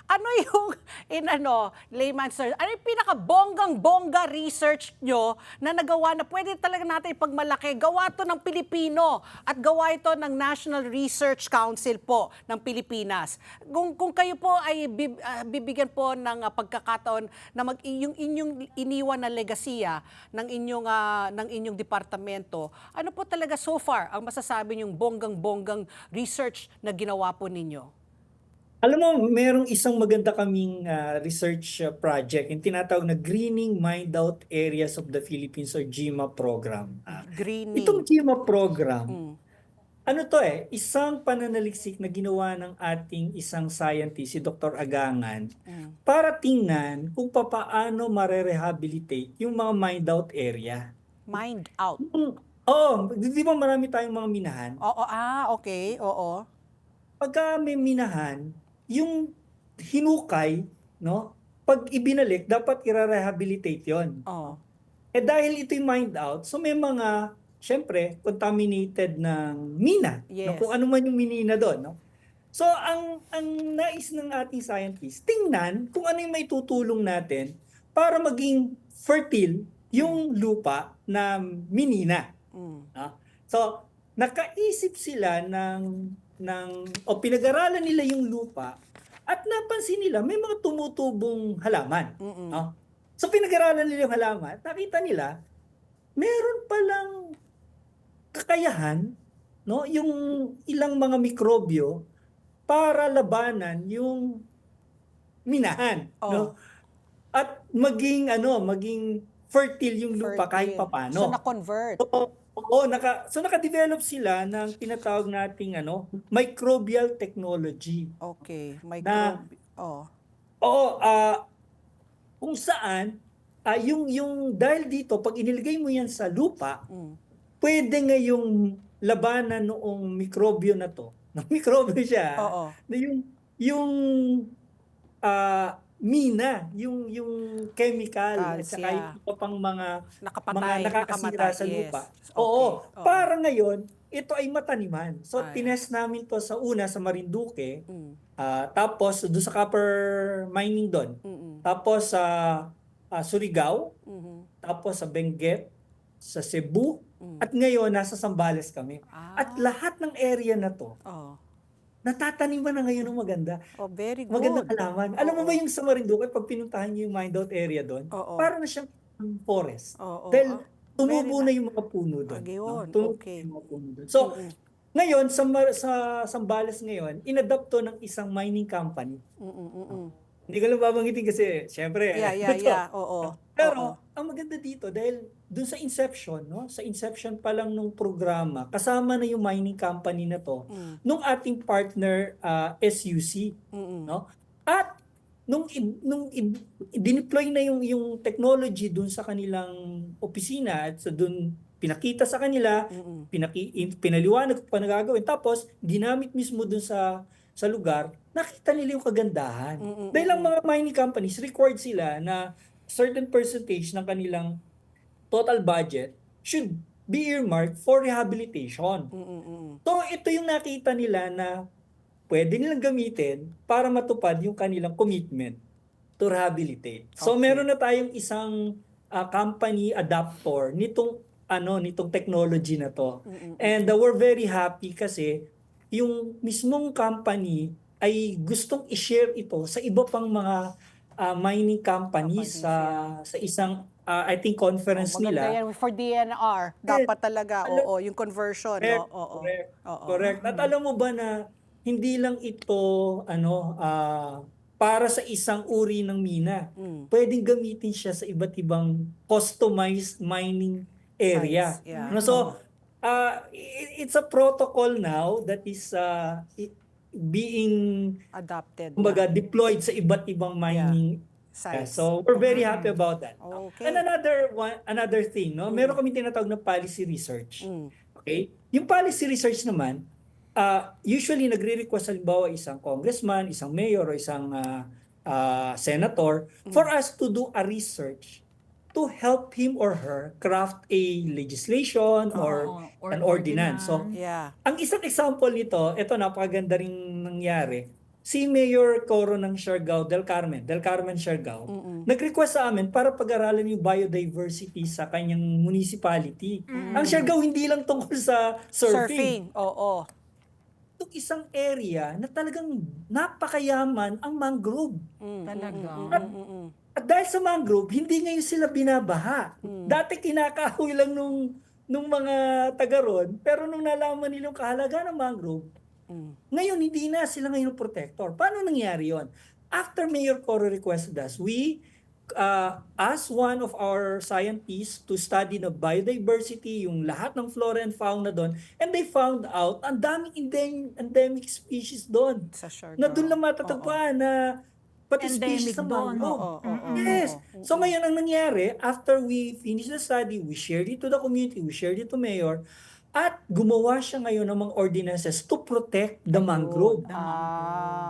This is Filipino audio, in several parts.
Ano yung layman's terms, ano yung pinaka-bonggang-bongga research nyo na nagawa na pwede talaga natin ipagmalaki? Gawa to ng Pilipino at gawa ito ng National Research Council po ng Pilipinas. Kung kayo po ay bibigyan po ng pagkakataon na yung inyong iniwan na legasiya ng inyong departamento, ano po talaga so far ang masasabi niyong bonggang-bonggang research na ginawa po ninyo? Alam mo, merong isang maganda kaming research project, yung tinatawag na Greening Mined Out Areas of the Philippines or GMA program. Itong Greening. GMA program, Mm. ano to isang pananaliksik na ginawa ng ating isang scientist, si Dr. Agangan, Mm. para tingnan kung papaano marerehabilitate yung mga mined out area. Mind out. Oo, di ba marami tayong mga minahan? Oo, okay, oo. Pagka may minahan, yung hinukay, no? Pag ibinalik, dapat i-rehabilitate 'yon. Oh. Dahil ito'y mined out, so may mga, syempre, contaminated ng mina, no? Kung Yes. ano man yung minina doon, no? So, ang nais ng ating scientist, tingnan kung ano yung maitutulong natin para maging fertile yung lupa na minina. Mm. No? So, nakaisip sila o pinag-aralan nila yung lupa at napansin nila may mga tumutubong halaman. Mm. No? So pinag-aralan nila yung halaman, nakita nila meron palang kakayahan, no, yung ilang mga mikrobyo para labanan yung minahan, Oh. no? At maging fertile yung lupa kahit Fertile. So papano. na-convert. Oo, naka-develop sila ng tinatawag nating microbial technology Okay, na oh. oo, kung saan yung dahil dito pag inilagay mo yan sa lupa, Mm. pwede ngayong labanan noong mikrobyo na to. Mikrobyo siya, Oo. na yung mina, yung chemical at saka yung Calcia. iba pang mga Nakapatay, nakakasira nakamatay, sa yes. lupa. Okay. Oo, Oo. para ngayon, ito ay mataniman. So, Ay. tinest namin to sa una sa Marinduque, Mm. tapos doon sa copper mining doon. Mm. Tapos sa Surigao, Mhm. tapos sa Benguet, sa Cebu, Mm. at ngayon nasa Zambales kami. At Ah. lahat ng area na to, Oh. natataniman na ngayon ng maganda. Oh, very Magandang good. halaman. Alam mo ba Oo. yung sa Marinduque, pag pinuntahan niyo yung mined out area doon, Oo. para na siyang forest. Oo. Dahil Very tumubo na na. yung mga puno doon. No? Ayun, Tumubo na okay. yung mga puno doon. So, Mm. ngayon, sa Zambales ngayon, inadapt to ng isang mining company. Mm. Mm. Hindi ko lang babanggitin kasi, syempre, Yeah. Oo. Oo. pero, ang maganda dito, dahil dun sa inception, no? Sa inception pa lang nung programa, kasama na yung mining company na to, Mm. nung ating partner, SUC, Mm. no? At dineploy na yung technology dun sa kanilang opisina at sa dun pinakita sa kanila, Mm. pinaliwanag kung paano gagawin. Tapos, ginamit mismo dun sa lugar, nakita nila yung kagandahan. Mm. Dahil ang Mm. mga mining companies, required sila na certain percentage ng kanilang total budget should be earmarked for rehabilitation. Mm. Mm. So, ito yung nakita nila na pwede nilang gamitin para matupad yung kanilang commitment to rehabilitate. So, Okay. meron na tayong isang company adapter nitong technology na to. Mm. And we're very happy kasi yung mismong company ay gustong i-share ito sa iba pang mga mining companies Companies, yeah. sa isang I think conference Maganda nila. yan for DNR. Dapat talaga, Alam, oo, yung conversion, no? correct, Oo. correct, Oo. correct. At alam mo ba na hindi lang ito para sa isang uri ng mina. Mm. Pwedeng gamitin siya sa iba't ibang customized mining area. Sites, yeah. No, so it's a protocol now that is being Adapted kumbaga na. deployed sa iba't ibang mining. Sites. So we're very happy about that. Okay. And another thing, no, meron kami tinatawag na policy research. Mm. Okay? Yung policy research naman, usually nagre-request halimbawa isang congressman, isang mayor, o isang senator for us to do a research to help him or her craft a legislation or an ordinance. So, Yeah. ang isang example nito, ito napakaganda ring nangyari. si Mayor Coro ng Siargao, Del Carmen Siargao, nag-request sa amin para pag-aralan yung biodiversity sa kanyang municipality. Ang Siargao hindi lang tungkol sa surfing. Oo. Itong isang area na talagang napakayaman ang mangrove. Talaga. At dahil sa mangrove, hindi ngayon sila binabaha. Dati kinakahoy lang nung mga taga ron, pero nung nalaman nilang kahalagaan ng mangrove, ngayon hindi na sila ngayon protector. Paano nangyari yon? After Mayor Coro requested us, we asked one of our scientists to study the biodiversity, yung lahat ng flora and fauna doon, and they found out ang daming endemic species doon. Sa Siargao. Na doon lang matatagpuan na pati Endemic species ng doon. mangrove. Oo. Yes. So ngayon ang nangyari, after we finished the study, we shared it to the community, we shared it to Mayor, at gumawa siya ngayon ng mga ordinances to protect the mangrove.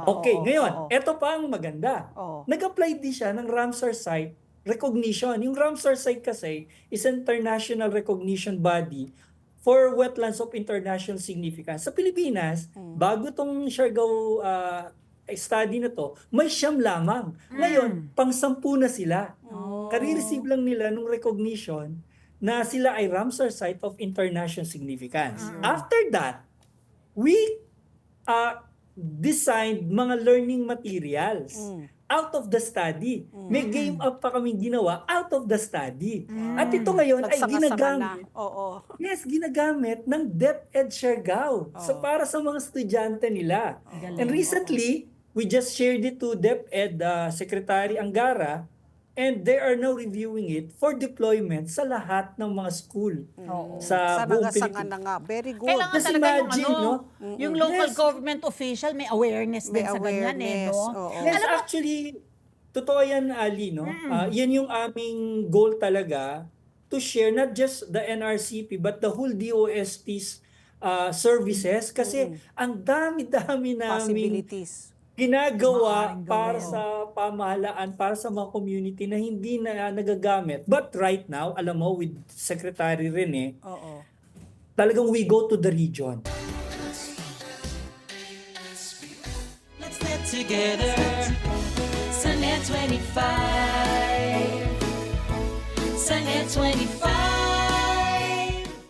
Okay, ngayon, eto pa ang maganda. Oo. Nag-apply din siya ng Ramsar Site recognition. Yung Ramsar Site kasi is an international recognition body for wetlands of international significance. Sa Pilipinas, bago tong Siargao study na to, may 9 lamang. Ngayon, pang-10 na sila. Kare-receive lang nila nung recognition na sila ay Ramsar Site of International Significance. After that, we designed mga learning materials out of the study. May game up pa kaming ginawa out of the study. At ito ngayon ay Nagsama-sama ginagamit. na. Oo. Yes, ginagamit ng DepEd Siargao so para sa mga estudyante nila. And recently, we just shared it to DepEd Secretary Angara, and they are now reviewing it for deployment sa lahat ng mga school sa Sana buong nga, sanga Pilipinas. na nga. Very good. Kailangan Just talaga imagine, yung, no? yung local Yes. government official may awareness May din sa ganyan awareness, no? oo. Yes, actually, totoo yan, Ali, no? Yan yung aming goal talaga to share not just the NRCP but the whole DOST's services kasi ang dami-dami namin Possibilities. ginagawa Maaaring para gawin. sa pamahalaan, para sa mga community na hindi na nagagamit. But right now, alam mo, with Secretary Rene, Oo. talagang we go to the region. Let's get together. Sunday 25. Sunday 25.